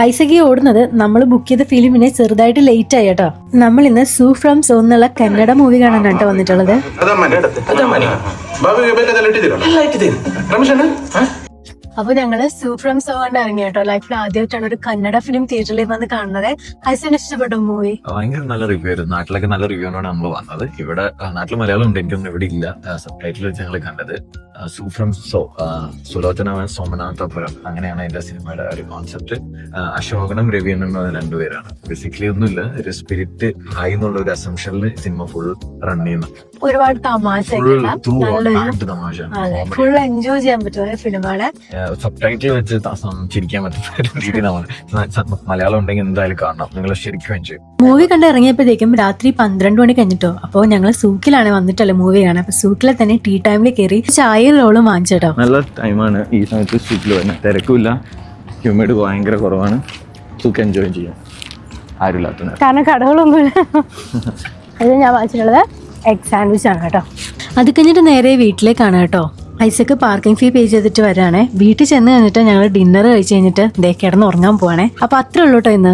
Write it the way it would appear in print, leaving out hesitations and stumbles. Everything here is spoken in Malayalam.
ഐസകി ഓടുന്നത് നമ്മൾ ബുക്ക് ചെയ്ത ഫിലിമിനെ ചെറുതായിട്ട് ലേറ്റ് ആയി കേട്ടോ. നമ്മൾ ഇന്ന് സൂ ഫ്രം സോ എന്നുള്ള കന്നഡ മൂവി കാണാനാട്ടോ വന്നിട്ടുള്ളത്. അപ്പൊ ഞങ്ങള് സൂ ഫ്രം സോ കൊണ്ട് ഇറങ്ങി കേട്ടോ. ലൈഫിൽ ആദ്യമായിട്ടാണ് ഒരു കന്നഡ ഫിലിം തിയേറ്ററിൽ വന്ന് കാണുന്നത്. ഐസന് ഇഷ്ടപ്പെട്ടു മൂവി? ഭയങ്കര നല്ല റിവ്യൂ ആയിരുന്നു. നാട്ടിലൊക്കെ നല്ല റിവ്യൂ ആണ് നമ്മൾ വന്നത്. ഇവിടെ നാട്ടിൽ മലയാളം ഉണ്ട്, എനിക്കൊന്നും ഇവിടെ ഇല്ല. സബ് ടൈറ്റിൽ വെച്ച് ഞങ്ങൾ കണ്ടത് സൂ ഫ്രം സോ, സുലോചന സോമനാഥപുരം, അങ്ങനെയാണ് അതിന്റെ സിനിമയുടെ ഒരു കോൺസെപ്റ്റ്. അശോകനും രവിയനും രണ്ടുപേരാണ്. ബേസിക്കലി ഒന്നുമില്ല, ഒരു സ്പിരിറ്റ് ഹായ് എന്നുള്ള ഒരു അസംഷനിൽ സിനിമ ഫുൾ റൺ ചെയ്യുന്നു. ഒരുപാട് തമാശ, ഫുൾ എൻജോയ് ചെയ്യാൻ പറ്റുന്ന ഫിലിമാണ്. സബ് ടൈറ്റിൽ വെച്ച് ചിരിക്കാൻ പറ്റുന്ന രീതിയിലാണ്. മലയാളം ഉണ്ടെങ്കിൽ എന്തായാലും കാണണം, നിങ്ങൾ ശരിക്കും എൻജോയ്. മൂവി കണ്ട് ഇറങ്ങിയപ്പോഴത്തേക്കും രാത്രി 12 മണി കഴിഞ്ഞിട്ടോ. അപ്പോൾ ഞങ്ങൾ സൂക്കിലാണ് വന്നിട്ടല്ലേ മൂവി കാണാൻ. അപ്പൊ സൂക്കിലെ തന്നെ ടീ ടൈമിൽ കയറി ചായ റോളും വാങ്ങിച്ചോ. നല്ല ടൈമാണ് ഈ സമയത്ത് സൂക്കിൽ വരുന്നത്. തിരക്കില്ല, ഹ്യൂമിഡ് ഭയങ്കര കുറവാണ്. സൂക്ക് എൻജോയ് ചെയ്യാം ആരുമില്ലാത്ത, കാരണം കടകളൊന്നുമില്ല. അത് ഞാൻ വാങ്ങിച്ചിട്ടുള്ളത് എഗ് സാൻഡ്വിച്ച് ആണ് കേട്ടോ. അത് കഴിഞ്ഞിട്ട് നേരെ വീട്ടിലേക്കാണ് കേട്ടോ. ഐസക്ക് പാർക്കിംഗ് ഫീ പേ ചെയ്തിട്ട് വരാണേ. വീട്ടിൽ ചെന്ന് കഴിഞ്ഞിട്ട് ഞങ്ങൾ ഡിന്നർ കഴിച്ച് കഴിഞ്ഞിട്ട് കിടന്ന് ഉറങ്ങാൻ പോവാണേ. അപ്പൊ അത്രേ ഉള്ളൂ കേട്ടോ ഇന്ന്.